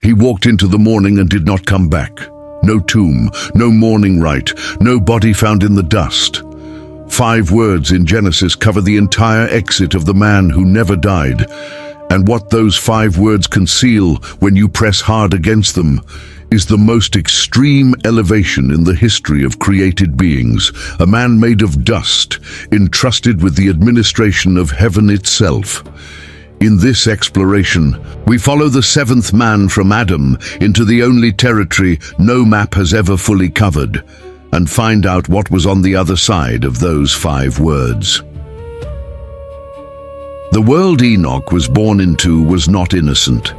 He walked into the morning and did not come back. No tomb, no mourning rite, no body found in the dust. 5 words in Genesis cover the entire exit of the man who never died. And what those 5 words conceal when you press hard against them is the most extreme elevation in the history of created beings, a man made of dust, entrusted with the administration of heaven itself. In this exploration, we follow the 7th man from Adam into the only territory no map has ever fully covered, and find out what was on the other side of those 5 words. The world Enoch was born into was not innocent.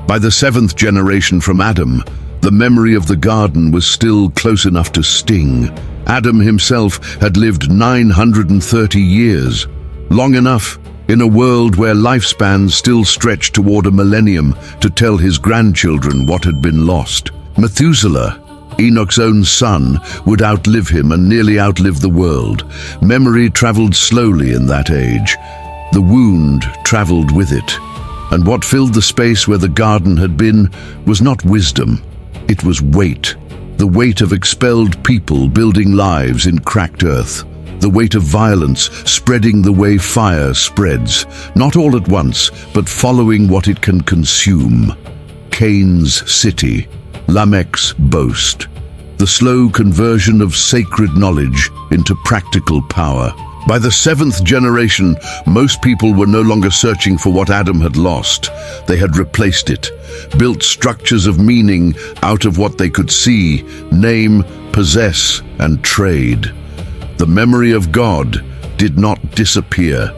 By the 7th generation from Adam, the memory of the garden was still close enough to sting. Adam himself had lived 930 years, long enough in a world where lifespans still stretched toward a millennium to tell his grandchildren what had been lost. Methuselah, Enoch's own son, would outlive him and nearly outlive the world. Memory traveled slowly in that age. The wound traveled with it. And what filled the space where the garden had been was not wisdom. It was weight. The weight of expelled people building lives in cracked earth. The weight of violence spreading the way fire spreads, not all at once, but following what it can consume. Cain's city, Lamech's boast. The slow conversion of sacred knowledge into practical power. By the 7th generation, most people were no longer searching for what Adam had lost. They had replaced it, built structures of meaning out of what they could see, name, possess, and trade. The memory of God did not disappear.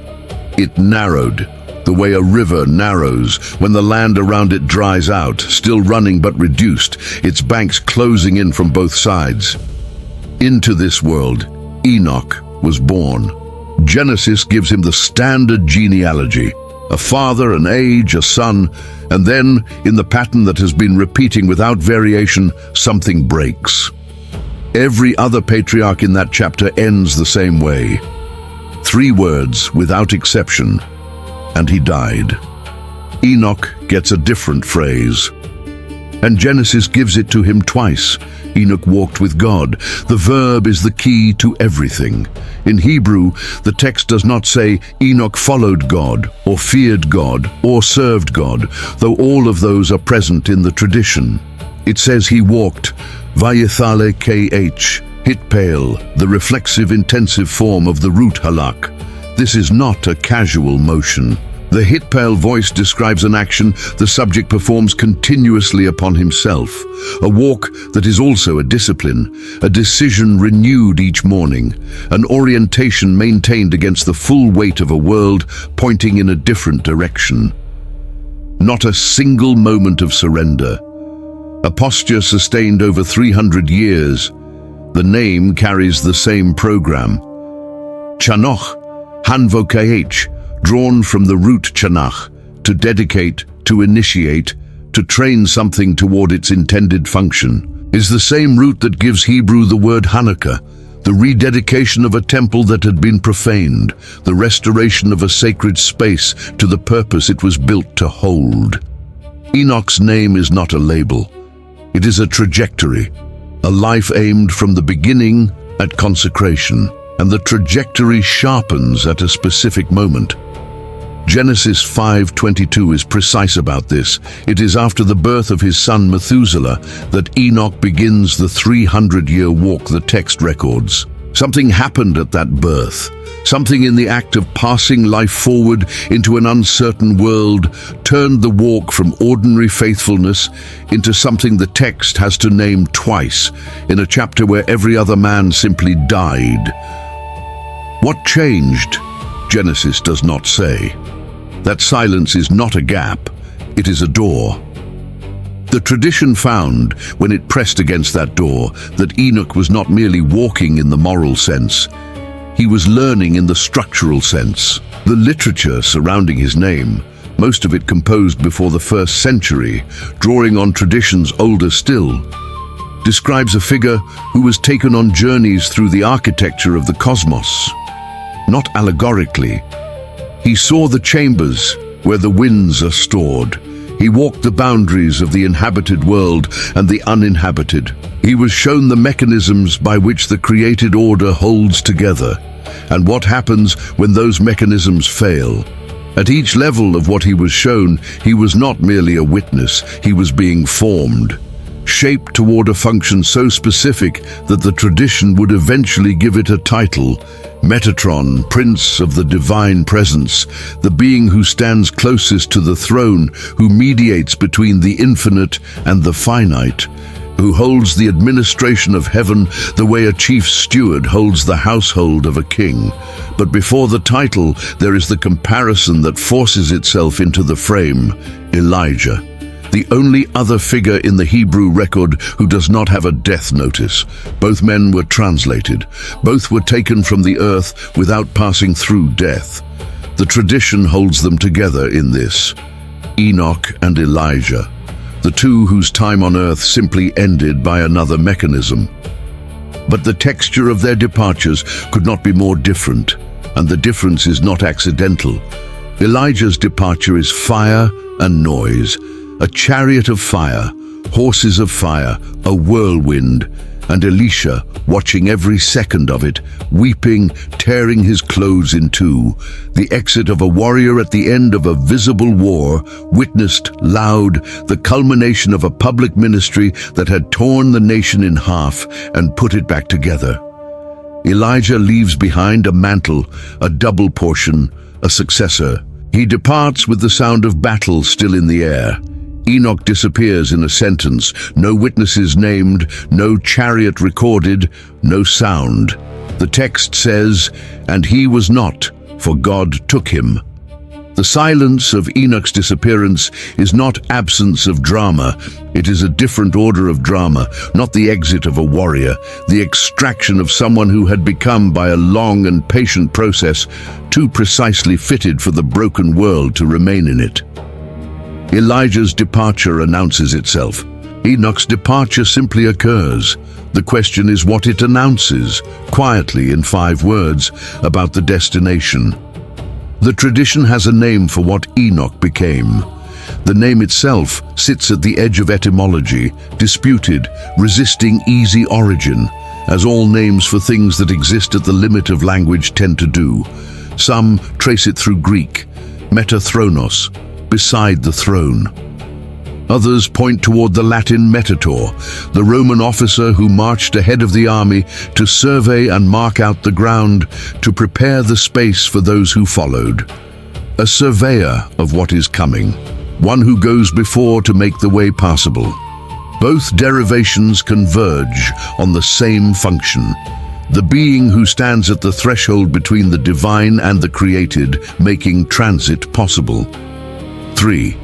It narrowed, the way a river narrows when the land around it dries out, still running but reduced, its banks closing in from both sides. Into this world, Enoch was born. Genesis gives him the standard genealogy: a father, an age, a son, and then, in the pattern that has been repeating without variation, something breaks. Every other patriarch in that chapter ends the same way. 3 words without exception, and he died. Enoch gets a different phrase, and Genesis gives it to him twice. Enoch walked with God. The verb is the key to everything. In Hebrew, the text does not say Enoch followed God, or feared God, or served God, though all of those are present in the tradition. It says he walked, Vayithale kh, hitpale, the reflexive intensive form of the root halak. This is not a casual motion. The hitpale voice describes an action the subject performs continuously upon himself, a walk that is also a discipline, a decision renewed each morning, an orientation maintained against the full weight of a world pointing in a different direction. Not a single moment of surrender. A posture sustained over 300 years. The name carries the same program. Chanoch, Hanvokh, drawn from the root chanach, to dedicate, to initiate, to train something toward its intended function, is the same root that gives Hebrew the word Hanukkah, the rededication of a temple that had been profaned, the restoration of a sacred space to the purpose it was built to hold. Enoch's name is not a label. It is a trajectory, a life aimed from the beginning at consecration, and the trajectory sharpens at a specific moment. Genesis 5:22 is precise about this. It is after the birth of his son Methuselah that Enoch begins the 300-year walk the text records. Something happened at that birth. Something in the act of passing life forward into an uncertain world turned the walk from ordinary faithfulness into something the text has to name twice, in a chapter where every other man simply died. What changed? Genesis does not say. That silence is not a gap, it is a door. The tradition found, when it pressed against that door, that Enoch was not merely walking in the moral sense, he was learning in the structural sense. The literature surrounding his name, most of it composed before the 1st century, drawing on traditions older still, describes a figure who was taken on journeys through the architecture of the cosmos. Not allegorically. He saw the chambers where the winds are stored. He walked the boundaries of the inhabited world and the uninhabited. He was shown the mechanisms by which the created order holds together, and what happens when those mechanisms fail. At each level of what he was shown, he was not merely a witness, he was being formed, shaped toward a function so specific that the tradition would eventually give it a title: Metatron, Prince of the Divine Presence, the being who stands closest to the throne, who mediates between the infinite and the finite, who holds the administration of heaven the way a chief steward holds the household of a king. But before the title, there is the comparison that forces itself into the frame: Elijah, the only other figure in the Hebrew record who does not have a death notice. Both men were translated. Both were taken from the earth without passing through death. The tradition holds them together in this: Enoch and Elijah, the two whose time on earth simply ended by another mechanism. But the texture of their departures could not be more different, and the difference is not accidental. Elijah's departure is fire and noise, a chariot of fire, horses of fire, a whirlwind, and Elisha, watching every second of it, weeping, tearing his clothes in two, the exit of a warrior at the end of a visible war, witnessed, loud, the culmination of a public ministry that had torn the nation in half and put it back together. Elijah leaves behind a mantle, a double portion, a successor. He departs with the sound of battle still in the air. Enoch disappears in a sentence, no witnesses named, no chariot recorded, no sound. The text says, "And he was not, for God took him." The silence of Enoch's disappearance is not absence of drama. It is a different order of drama, not the exit of a warrior, the extraction of someone who had become, by a long and patient process, too precisely fitted for the broken world to remain in it. Elijah's departure announces itself. Enoch's departure simply occurs. The question is what it announces, quietly in 5 words, about the destination. The tradition has a name for what Enoch became. The name itself sits at the edge of etymology, disputed, resisting easy origin, as all names for things that exist at the limit of language tend to do. Some trace it through Greek, metathronos, beside the throne. Others point toward the Latin Metator, the Roman officer who marched ahead of the army to survey and mark out the ground, to prepare the space for those who followed. A surveyor of what is coming, one who goes before to make the way passable. Both derivations converge on the same function: the being who stands at the threshold between the divine and the created, making transit possible. 3.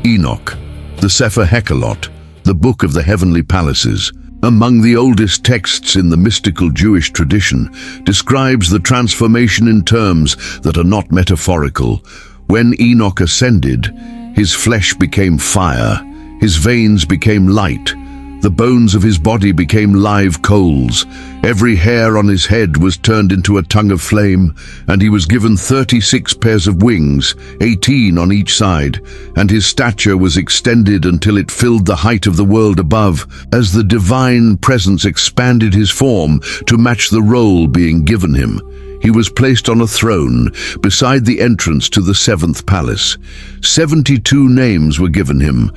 Enoch, the Sefer Hekhalot, the Book of the Heavenly Palaces, among the oldest texts in the mystical Jewish tradition, describes the transformation in terms that are not metaphorical. When Enoch ascended, his flesh became fire, his veins became light, the bones of his body became live coals, every hair on his head was turned into a tongue of flame, and he was given 36 pairs of wings, 18 on each side, and his stature was extended until it filled the height of the world above, as the divine presence expanded his form to match the role being given him. He was placed on a throne beside the entrance to the 7th palace. 72 names were given him,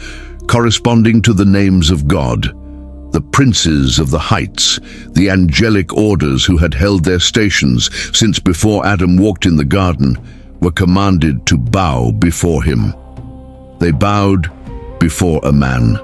corresponding to the names of God. The princes of the heights, the angelic orders who had held their stations since before Adam walked in the garden, were commanded to bow before him. They bowed before a man.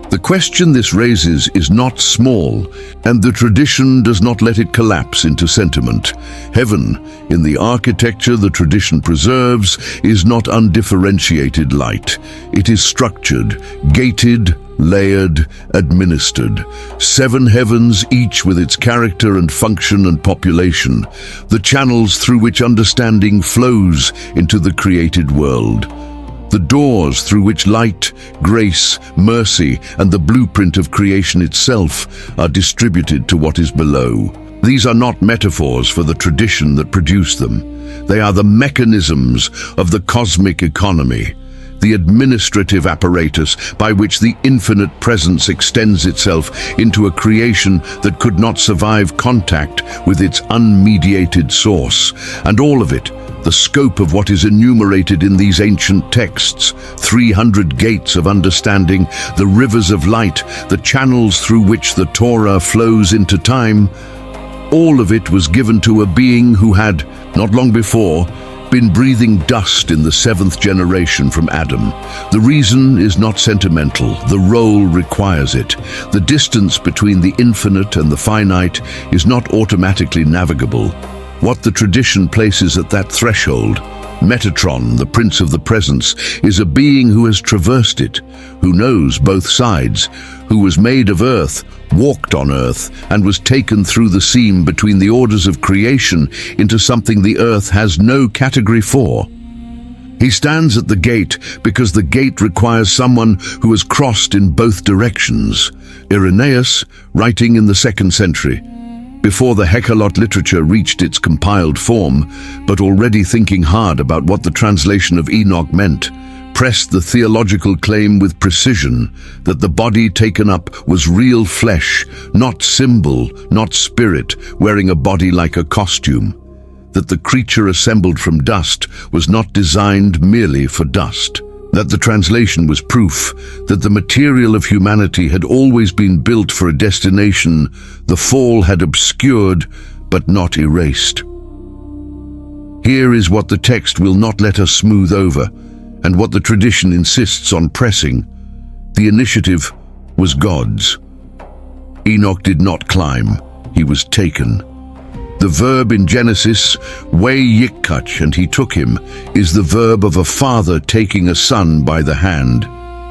The question this raises is not small, and the tradition does not let it collapse into sentiment. Heaven, in the architecture the tradition preserves, is not undifferentiated light. It is structured, gated, layered, administered. 7 heavens, each with its character and function and population, the channels through which understanding flows into the created world. The doors through which light, grace, mercy, and the blueprint of creation itself are distributed to what is below. These are not metaphors for the tradition that produced them. They are the mechanisms of the cosmic economy. the administrative apparatus by which the infinite presence extends itself into a creation that could not survive contact with its unmediated source, and all of it, the scope of what is enumerated in these ancient texts, 300 gates of understanding, the rivers of light, the channels through which the Torah flows into time, all of it was given to a being who had, not long before, been breathing dust in the 7th generation from Adam. The reason is not sentimental, the role requires it. The distance between the infinite and the finite is not automatically navigable. What the tradition places at that threshold, Metatron, the Prince of the Presence, is a being who has traversed it, who knows both sides, who was made of earth, walked on earth, and was taken through the seam between the orders of creation into something the earth has no category for. He stands at the gate because the gate requires someone who has crossed in both directions. Irenaeus, writing in the 2nd century, before the Hecalot literature reached its compiled form, but already thinking hard about what the translation of Enoch meant, pressed the theological claim with precision that the body taken up was real flesh, not symbol, not spirit, wearing a body like a costume, that the creature assembled from dust was not designed merely for dust, that the translation was proof that the material of humanity had always been built for a destination the fall had obscured but not erased. Here is what the text will not let us smooth over, and what the tradition insists on pressing. The initiative was God's. Enoch did not climb, he was taken. The verb in Genesis, way yikkach, and he took him, is the verb of a father taking a son by the hand.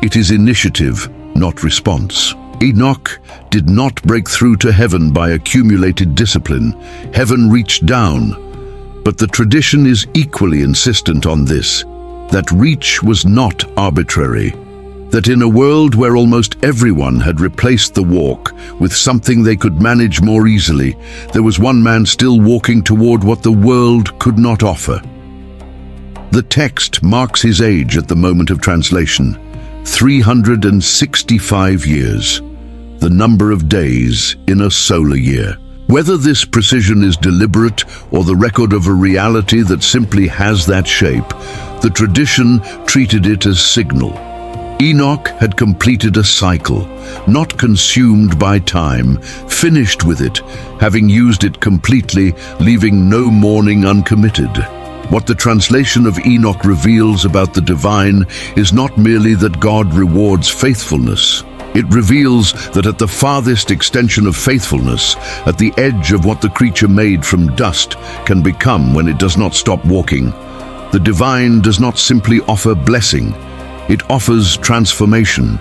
It is initiative, not response. Enoch did not break through to heaven by accumulated discipline. Heaven reached down. But the tradition is equally insistent on this, that reach was not arbitrary, that in a world where almost everyone had replaced the walk with something they could manage more easily, there was one man still walking toward what the world could not offer. The text marks his age at the moment of translation, 365 years, the number of days in a solar year. Whether this precision is deliberate or the record of a reality that simply has that shape, the tradition treated it as signal. Enoch had completed a cycle, not consumed by time, finished with it, having used it completely, leaving no morning uncommitted. What the translation of Enoch reveals about the divine is not merely that God rewards faithfulness. It reveals that at the farthest extension of faithfulness, at the edge of what the creature made from dust can become when it does not stop walking, the divine does not simply offer blessing, it offers transformation.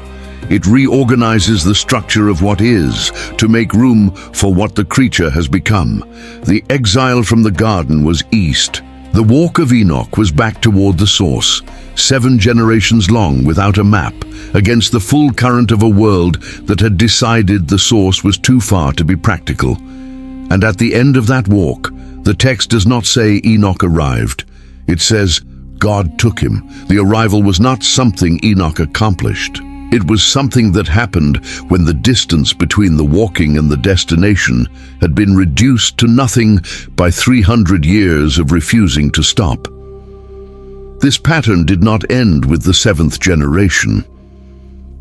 It reorganizes the structure of what is to make room for what the creature has become. The exile from the garden was east. The walk of Enoch was back toward the source, 7 generations long without a map, against the full current of a world that had decided the source was too far to be practical. And at the end of that walk, the text does not say Enoch arrived. It says God took him. The arrival was not something Enoch accomplished. It was something that happened when the distance between the walking and the destination had been reduced to nothing by 300 years of refusing to stop. This pattern did not end with the 7th generation.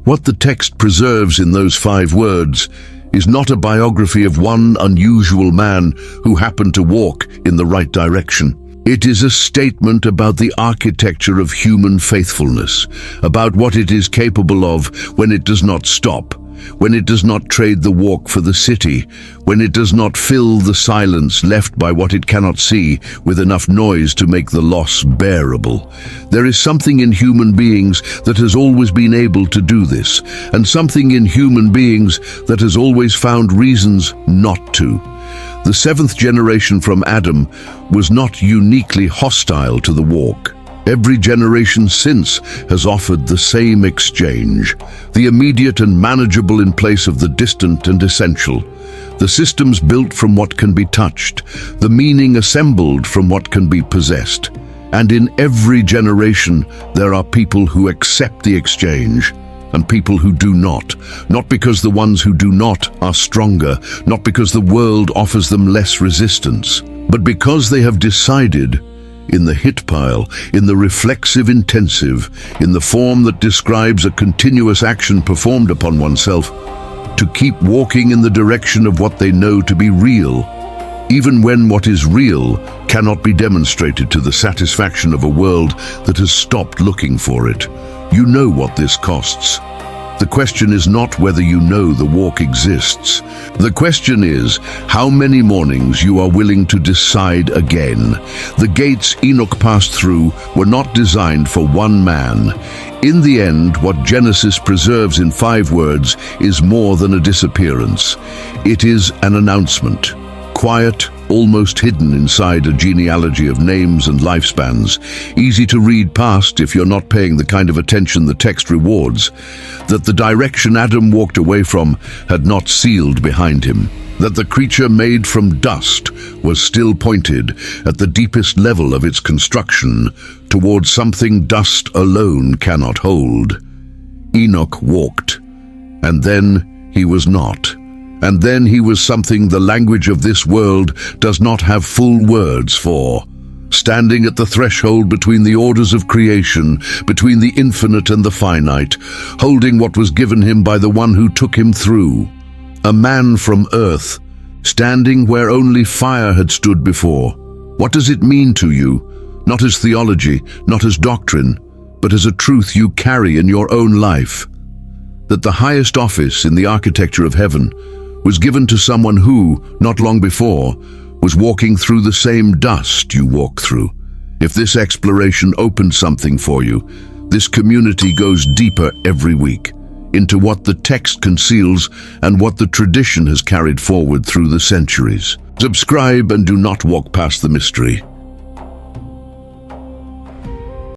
What the text preserves in those 5 words is not a biography of one unusual man who happened to walk in the right direction. It is a statement about the architecture of human faithfulness, about what it is capable of when it does not stop, when it does not trade the walk for the city, when it does not fill the silence left by what it cannot see with enough noise to make the loss bearable. There is something in human beings that has always been able to do this, and something in human beings that has always found reasons not to. The 7th generation from Adam was not uniquely hostile to the walk. Every generation since has offered the same exchange, the immediate and manageable in place of the distant and essential, the systems built from what can be touched, the meaning assembled from what can be possessed. And in every generation, there are people who accept the exchange and people who do not. Not because the ones who do not are stronger, not because the world offers them less resistance, but because they have decided, in the hit pile, in the reflexive intensive, in the form that describes a continuous action performed upon oneself, to keep walking in the direction of what they know to be real, even when what is real cannot be demonstrated to the satisfaction of a world that has stopped looking for it. You know what this costs. The question is not whether you know the walk exists. The question is how many mornings you are willing to decide again. The gates Enoch passed through were not designed for one man. In the end, what Genesis preserves in 5 words is more than a disappearance. It is an announcement. Quiet, almost hidden inside a genealogy of names and lifespans, easy to read past if you're not paying the kind of attention the text rewards, that the direction Adam walked away from had not sealed behind him, that the creature made from dust was still pointed, at the deepest level of its construction, towards something dust alone cannot hold. Enoch walked, and then he was not. And then he was something the language of this world does not have full words for. Standing at the threshold between the orders of creation, between the infinite and the finite, holding what was given him by the one who took him through. A man from earth, standing where only fire had stood before. What does it mean to you? Not as theology, not as doctrine, but as a truth you carry in your own life. That the highest office in the architecture of heaven was given to someone who, not long before, was walking through the same dust you walk through. If this exploration opened something for you, this community goes deeper every week into what the text conceals and what the tradition has carried forward through the centuries. Subscribe and do not walk past the mystery.